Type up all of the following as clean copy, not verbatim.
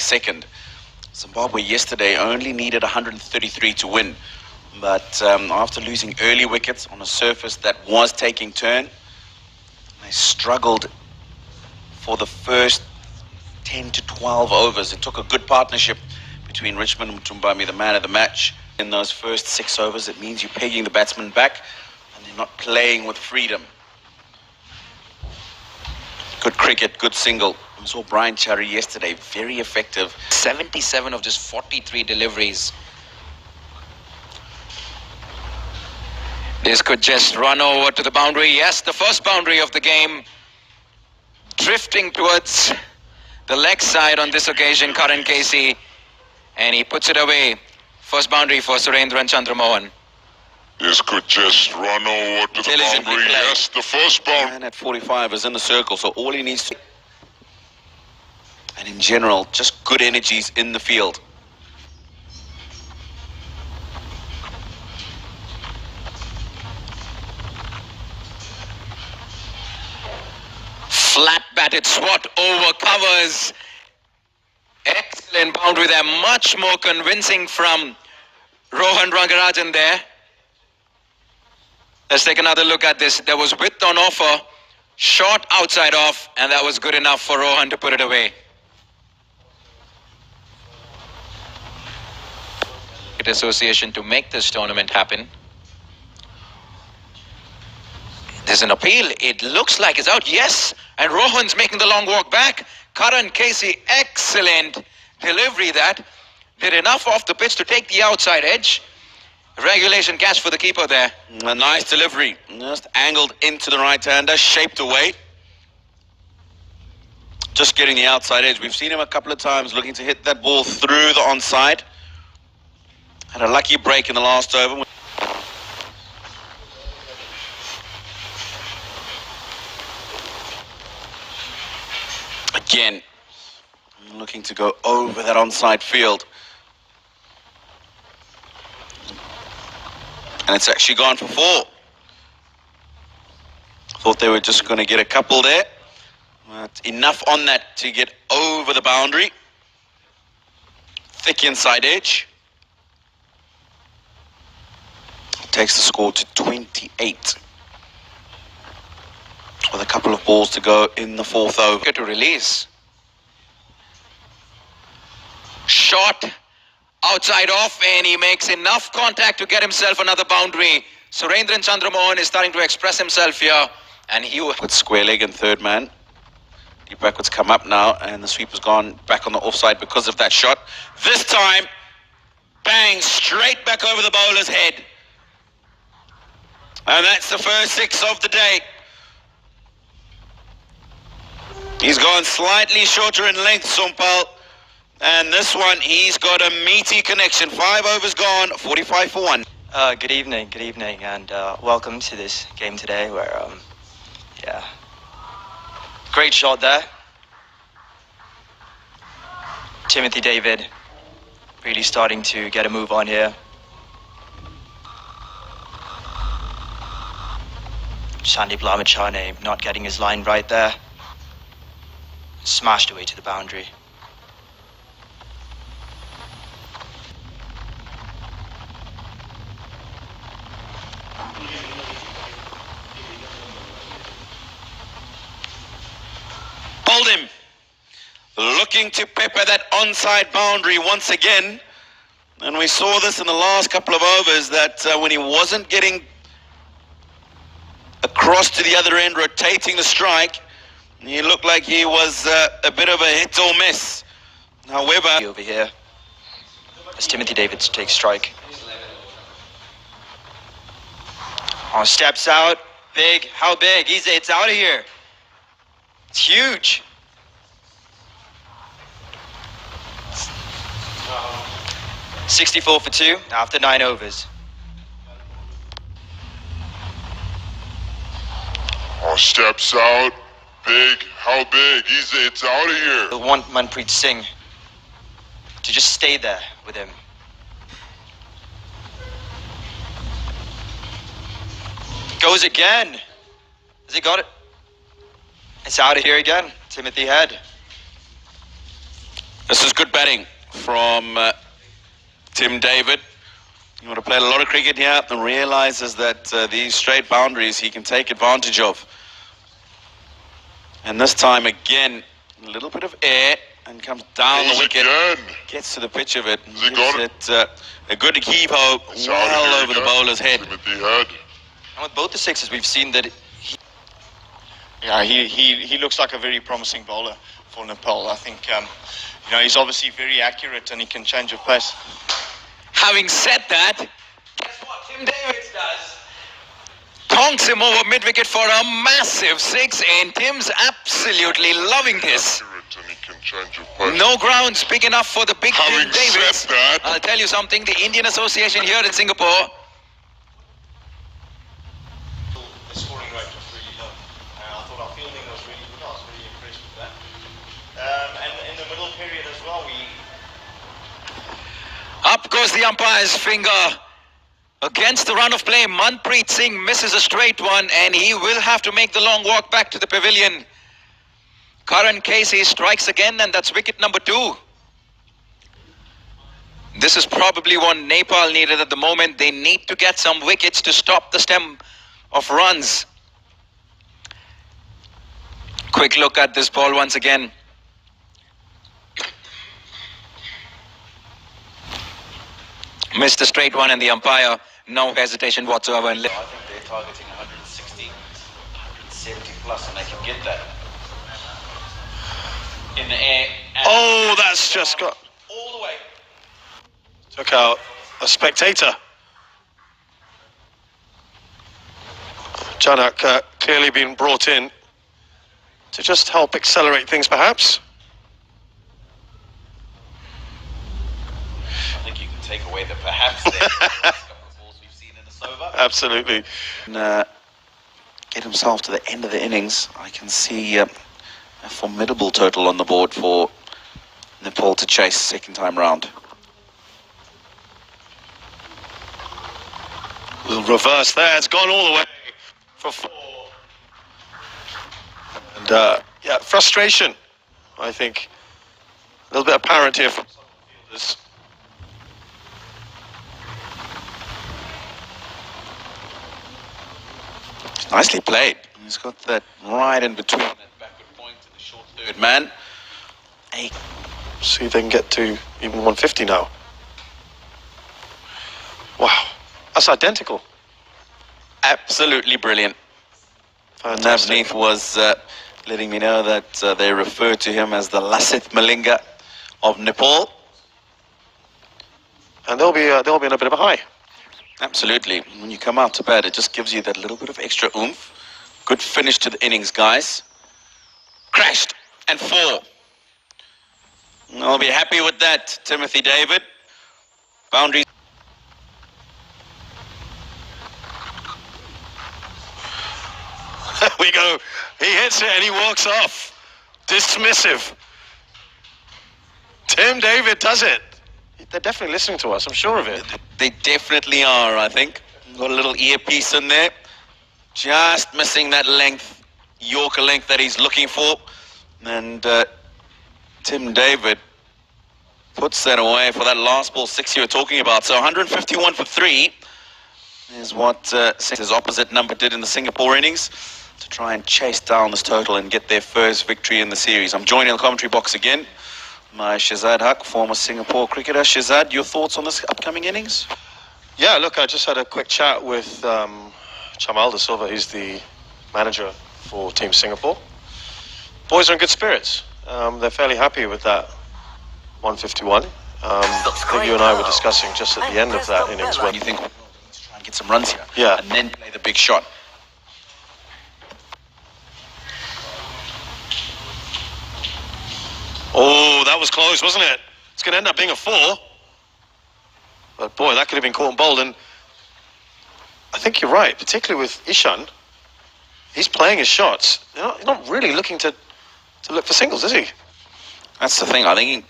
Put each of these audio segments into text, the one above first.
second. Zimbabwe yesterday only needed 133 to win, but after losing early wickets on a surface that was taking turn, they struggled for the first 10 to 12 overs. It took a good partnership between Richmond and Mtumbami, the man of the match. In those first 6 overs, it means you're pegging the batsman back and they're not playing with freedom. Good cricket, good single. We saw Brian Cherry yesterday, very effective. 77 of just 43 deliveries. This could just run over to the boundary. Yes, the first boundary of the game. Drifting towards the leg side on this occasion, Karan Casey. And he puts it away. First boundary for Surendran Chandramohan. This could just run over to the boundary. Yes, the first boundary. And at 45 is in the circle, so all he needs to... And in general, just good energies in the field. Flat batted swat over covers. Excellent boundary there. Much more convincing from Rohan Rangarajan there. Let's take another look at this. There was width on offer, short outside off, and that was good enough for Rohan to put it away. Association to make this tournament happen. There's an appeal. It looks like it's out. Yes, and Rohan's making the long walk back. Karan Casey, excellent delivery. That did enough off the pitch to take the outside edge. Regulation catch for the keeper there. A nice delivery. Just angled into the right-hander, shaped away. Just getting the outside edge. We've seen him a couple of times looking to hit that ball through the onside. Had a lucky break in the last over. Again, looking to go over that onside field. And it's actually gone for 4. Thought they were just going to get a couple there. But enough on that to get over the boundary. Thick inside edge. Takes the score to 28. With a couple of balls to go in the 4th over. To release. Shot outside off, and he makes enough contact to get himself another boundary. Surendran Chandramohan is starting to express himself here, and he with square leg and third man. Deep backwards come up now, and the sweeper's gone back on the offside because of that shot. This time, bang, straight back over the bowler's head. And that's the first 6 of the day. He's gone slightly shorter in length, Sumpal. And this one, he's got a meaty connection. 5 overs gone, 45 for 1. Good evening, and welcome to this game today where, yeah, great shot there. Timothy David really starting to get a move on here. Sandeep Lamachane not getting his line right there. Smashed away to the boundary. Pulled him. Looking to pepper that onside boundary once again. And we saw this in the last couple of overs that when he wasn't getting across to the other end, rotating the strike, he looked like he was a bit of a hit or miss. However, over here as Timothy David takes strike. Oh, steps out. Big. How big? It's out of here. It's huge. $64 for 2 after 9 overs. Oh, steps out. Big. How big? It's out of here. I want Manpreet Singh to just stay there with him. Goes again. Has he got it? It's out of here again. Timothy Head. This is good batting from Tim David. You want to play a lot of cricket here and realizes that these straight boundaries he can take advantage of. And this time again, a little bit of air and comes down the wicket. Again. Gets to the pitch of it. And Has he gives got it a good keep well over the bowler's head. And with both the sixes, we've seen that he looks like a very promising bowler for Nepal. I think he's obviously very accurate and he can change of pace. Having said that, guess what Tim Davids does? Tonks him over mid-wicket for a massive six, and Tim's absolutely loving this. No grounds big enough for the big Tim Davids. I'll tell you something, the Indian Association here in Singapore. The scoring rate was really low. I thought our fielding was really good. I was really impressed with that. And in the middle period as well, Up goes the umpire's finger against the run of play. Manpreet Singh misses a straight one and he will have to make the long walk back to the pavilion. Karan Casey strikes again and that's wicket number 2. This is probably one Nepal needed at the moment. They need to get some wickets to stop the stem of runs. Quick look at this ball once again. Missed a straight one and the umpire, no hesitation whatsoever. I think they're targeting 160, 170 plus and they can get that. In the air. Oh, that's just got... all the way. Took out a spectator. Janak clearly been brought in to just help accelerate things perhaps. Take away the perhaps there. Couple of balls we've seen in this over. Absolutely. And, get himself to the end of the innings. I can see a formidable total on the board for Nepal to chase second time round. We'll reverse there. It's gone all the way for 4. And yeah, frustration, I think, a little bit apparent here from some fielders. Nicely played. He's got that right in between that backward point to the short third man. See if they can get to even 150 now. Wow, that's identical. Absolutely brilliant. Fantastic. Navneet was letting me know that they refer to him as the Lasith Malinga of Nepal. And they'll be in a bit of a high. Absolutely. When you come out to bat, it just gives you that little bit of extra oomph. Good finish to the innings, guys. Crashed and 4. I'll be happy with that, Timothy David. Boundaries. There we go. He hits it and he walks off. Dismissive. Tim David does it. They're definitely listening to us, I'm sure of it. They definitely are, I think. Got a little earpiece in there. Just missing that length, Yorker length that he's looking for. And Tim David puts that away for that last ball 6 you were talking about. So 151 for 3 is what his opposite number did in the Singapore innings to try and chase down this total and get their first victory in the series. I'm joining the commentary box again. My Shazad Haq, former Singapore cricketer. Shazad, your thoughts on this upcoming innings? Yeah, look, I just had a quick chat with Chamal De Silva. He's the manager for Team Singapore. Boys are in good spirits. They're fairly happy with that 151. I think you and I were discussing just at the end of that innings when You think we'll try and get some runs here? Yeah. And then play the big shot. Oh, that was close, wasn't it? It's going to end up being a 4. But boy, that could have been caught and bowled. And I think you're right, particularly with Ishan. He's playing his shots. He's not really looking to look for singles, is he? That's the thing. I think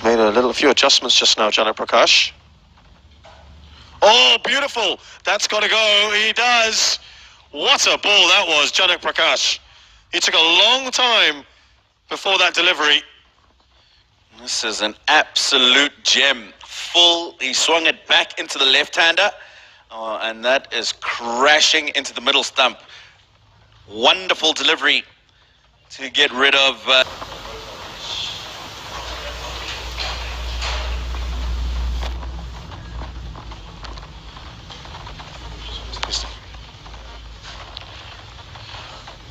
Made a few adjustments just now, Janak Prakash. Oh, beautiful. That's got to go. He does. What a ball that was, Janak Prakash. He took a long time before that delivery. This is an absolute gem. He swung it back into the left-hander, and that is crashing into the middle stump. Wonderful delivery to get rid of...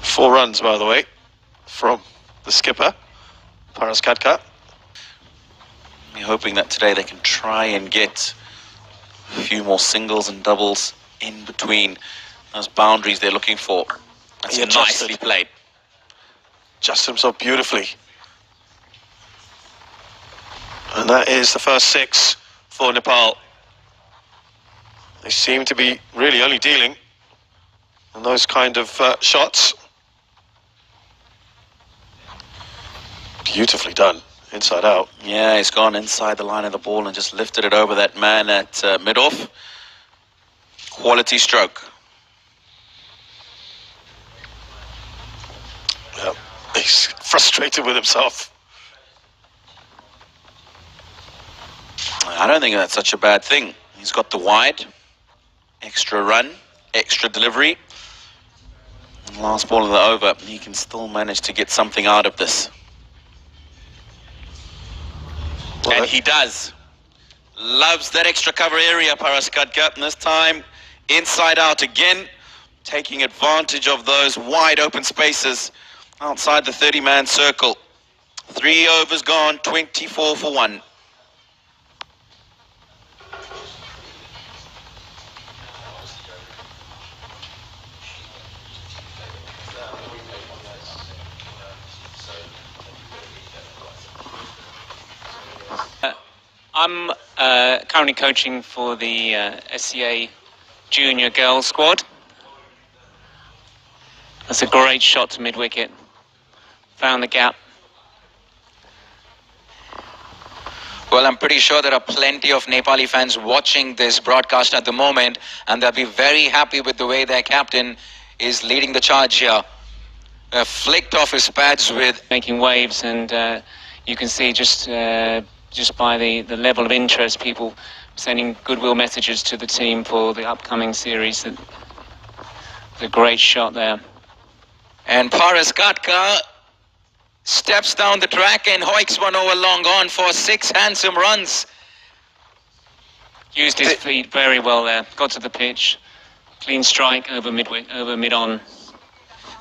Four runs, by the way, from the skipper, Paras Khadka. We're hoping that today they can try and get a few more singles and doubles in between those boundaries they're looking for. That's nicely played. Adjusted himself beautifully. And that is the first six for Nepal. They seem to be really only dealing in those kind of shots. Beautifully done, inside out. Yeah, he's gone inside the line of the ball and just lifted it over that man at mid-off. Quality stroke. Yeah, he's frustrated with himself. I don't think that's such a bad thing. He's got the wide, extra run, extra delivery. And last ball of the over, he can still manage to get something out of this. And he does. Loves that extra cover area, Paras Khadka. And this time, inside out again, taking advantage of those wide open spaces outside the 30-man circle. 3 overs gone, 24 for 1. I'm currently coaching for the SCA Junior Girls squad. That's a great shot to mid-wicket. Found the gap. Well, I'm pretty sure there are plenty of Nepali fans watching this broadcast at the moment, and they'll be very happy with the way their captain is leading the charge here. Flicked off his pads with... Making waves, and you can see just by the level of interest, people sending goodwill messages to the team for the upcoming series. It's a great shot there. And Paras Khadka steps down the track and hoiks one over long on for 6 handsome runs. Used his feet very well there. Got to the pitch. Clean strike over mid-on.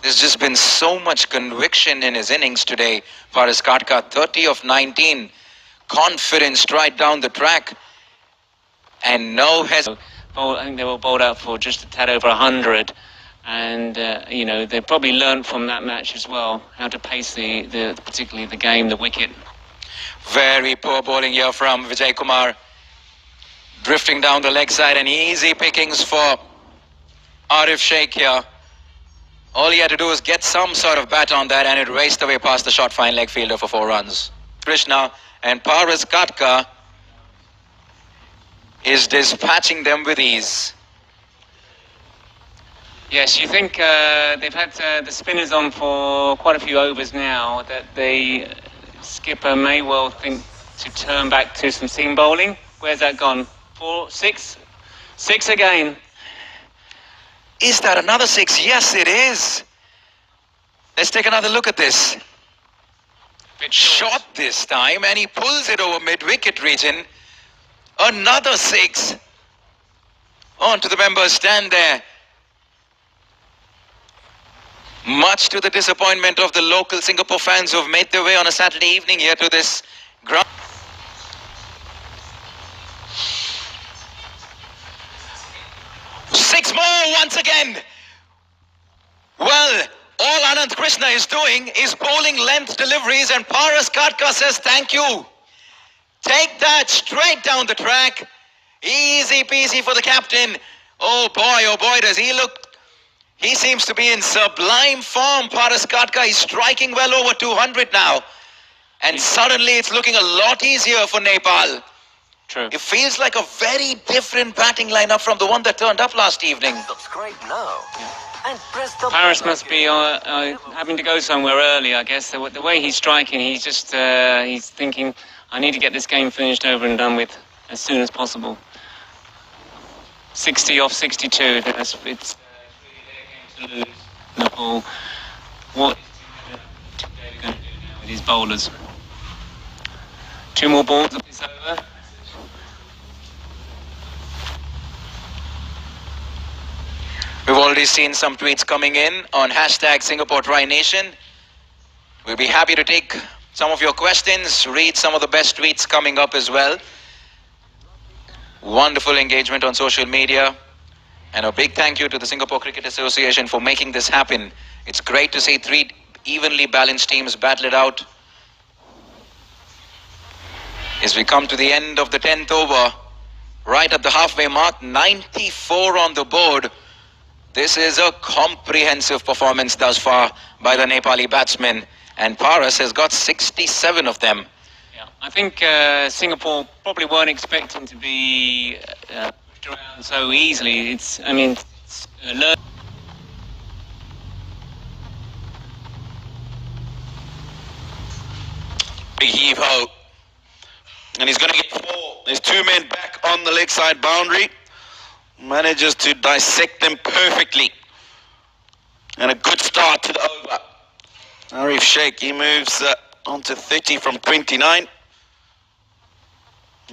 There's just been so much conviction in his innings today. Paras Khadka, 30 of 19. Confidence right down the track. And no hesitation. I think they were bowled out for just a tad over 100. And, you know, they probably learned from that match as well how to pace particularly the game, the wicket. Very poor bowling here from Vijay Kumar. Drifting down the leg side and easy pickings for Arif Sheikh here. All he had to do was get some sort of bat on that, and it raced away past the short fine leg fielder for 4 runs. Krishna and Paras Khadka is dispatching them with ease. Yes, you think they've had the spinners on for quite a few overs now, that the skipper may well think to turn back to some seam bowling. Where's that gone? 4, 6? 6 again. Is that another 6? Yes, it is. Let's take another look at this. Shot this time, and he pulls it over mid-wicket region. Another 6. On to the members stand there. Much to the disappointment of the local Singapore fans who have made their way on a Saturday evening here to this ground. Six more once again. Well, all Anand Krishna is doing is bowling length deliveries, and Paras Khadka says thank you. Take that straight down the track. Easy peasy for the captain. Oh boy, does he look. He seems to be in sublime form. Paras Khadka is striking well over 200 now. And suddenly it's looking a lot easier for Nepal. True. It feels like a very different batting lineup from the one that turned up last evening. Subscribe now and press the Paris button must be again. having to go somewhere early, I guess. The way he's striking, he's just he's thinking, I need to get this game finished over and done with as soon as possible. 60 off 62. It's really their game to lose. Nepal. What is David going to do now with his bowlers? 2 more balls of this over. We've already seen some tweets coming in on hashtag Singapore Try Nation. We'll be happy to take some of your questions, read some of the best tweets coming up as well. Wonderful engagement on social media. And a big thank you to the Singapore Cricket Association for making this happen. It's great to see 3 evenly balanced teams battle it out. As we come to the end of the 10th over, right at the halfway mark, 94 on the board. This is a comprehensive performance thus far by the Nepali batsmen, and Paras has got 67 of them. Yeah, I think Singapore probably weren't expecting to be pushed around so easily. It's Big heave ho. And he's going to get 4. There's 2 men back on the leg side boundary. Manages to dissect them perfectly. And a good start to the over. Arif Sheikh, he moves on to 30 from 29.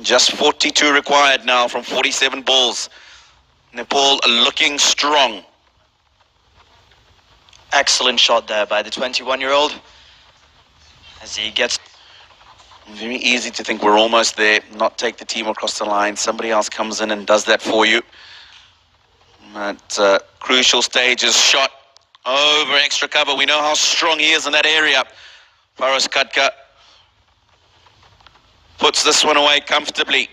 Just 42 required now from 47 balls. Nepal looking strong. Excellent shot there by the 21-year-old. As he gets... Very easy to think we're almost there, not take the team across the line. Somebody else comes in and does that for you. At crucial stages, shot over extra cover. We know how strong he is in that area. Paras Katka puts this one away comfortably.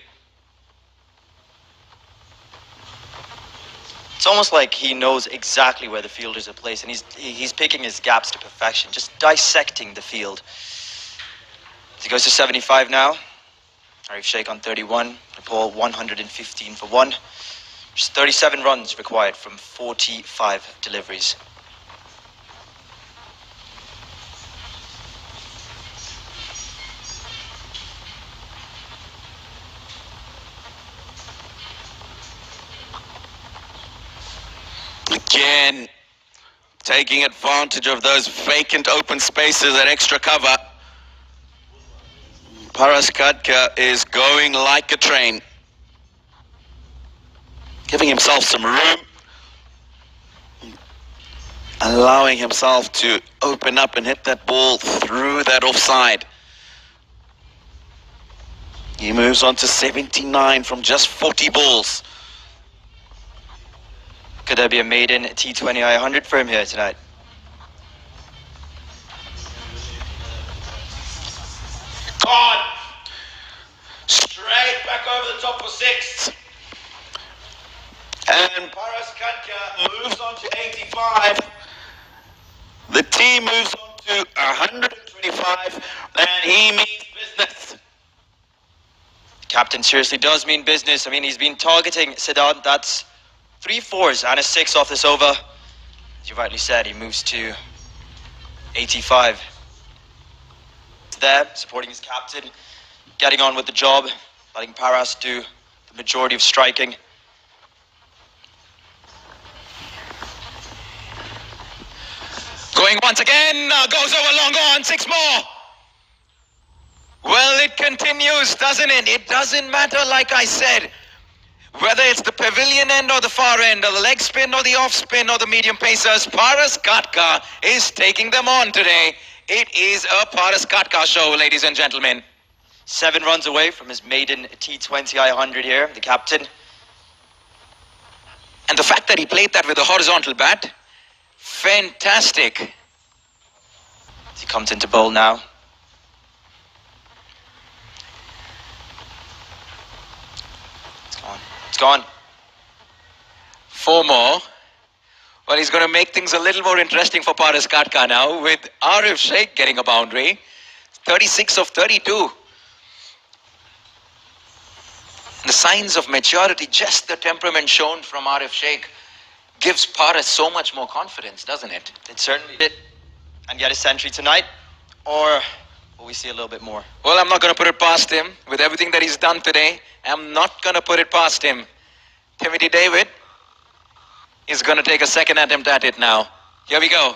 It's almost like he knows exactly where the fielders are placed, and he's picking his gaps to perfection, just dissecting the field. He goes to 75 now. Arif Sheikh on 31. Nepal 115 for 1. Just 37 runs required from 45 deliveries. Again, taking advantage of those vacant open spaces at extra cover. Paras Katka is going like a train. Giving himself some room. Allowing himself to open up and hit that ball through that offside. He moves on to 79 from just 40 balls. Could there be a maiden T20 I100 for him here tonight? Gone! Straight back over the top for 6. And Paras Katka moves on to 85. The team moves on to 125, and he means business. Captain seriously does mean business. I mean, he's been targeting Sedan. That's 3 4s and a 6 off this over. As you rightly said, he moves to 85. There, supporting his captain, getting on with the job, letting Paras do the majority of striking. Going once again, goes over long on, 6 more. Well, it continues, doesn't it? It doesn't matter, like I said, whether it's the pavilion end or the far end, or the leg spin or the off spin or the medium pacers, Paras Katka is taking them on today. It is a Paras Katka show, ladies and gentlemen. 7 runs away from his maiden T20 I100 here, the captain. And the fact that he played that with a horizontal bat, fantastic. He comes into bowl now. It's gone. 4 more. Well, he's going to make things a little more interesting for Paras Katka now, with Arif Sheikh getting a boundary. 36 of 32. The signs of maturity, just the temperament shown from Arif Sheikh. gives Paras so much more confidence, doesn't it? It certainly did. And get a century tonight, or will we see a little bit more? Well, I'm not going to put it past him. With everything that he's done today, I'm not going to put it past him. Timothy David is going to take a second attempt at it now. Here we go.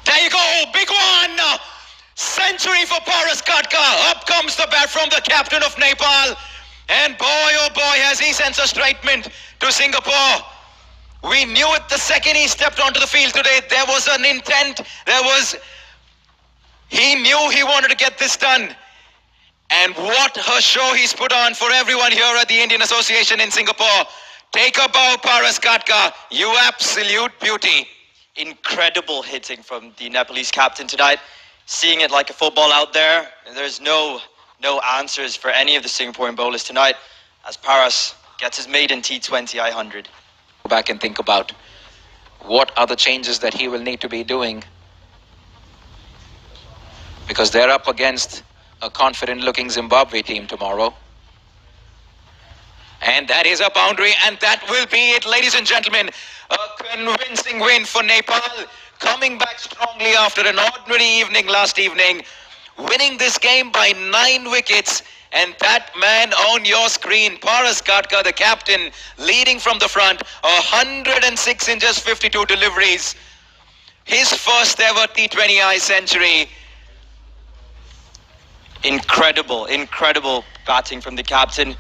There you go, big one! Century for Paras Katka. Up comes the bat from the captain of Nepal. And boy, oh boy, has he sent a statement to Singapore. We knew it the second he stepped onto the field today. There was an intent. He knew he wanted to get this done. And what a show he's put on for everyone here at the Indian Association in Singapore. Take a bow, Paras Katka. You absolute beauty. Incredible hitting from the Nepalese captain tonight. Seeing it like a football out there. There's no answers for any of the Singaporean bowlers tonight as Paras gets his maiden T20 I-100. Go back and think about what are the changes that he will need to be doing, because they're up against a confident-looking Zimbabwe team tomorrow. And that is a boundary, and that will be it, ladies and gentlemen. A convincing win for Nepal, coming back strongly after an ordinary evening last evening, winning this game by 9 wickets. And that man on your screen, Paras Katka, the captain, leading from the front, 106 in just 52 deliveries. His first ever T20I century. Incredible batting from the captain,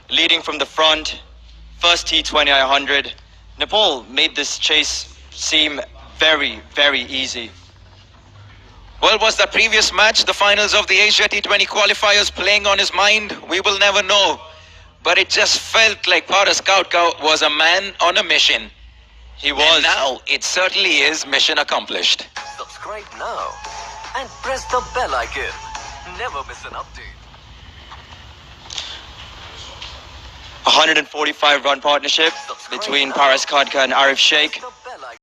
leading from the front, first T20 I-100. Nepal made this chase seem very, very easy. Well, was the previous match, the finals of the Asia T20 qualifiers, playing on his mind? We will never know. But it just felt like Paras Katka was a man on a mission. He was. And now it certainly is mission accomplished. Subscribe now and press the bell icon. Never miss an update. 145 run partnership between Paras Katka and Arif Sheikh.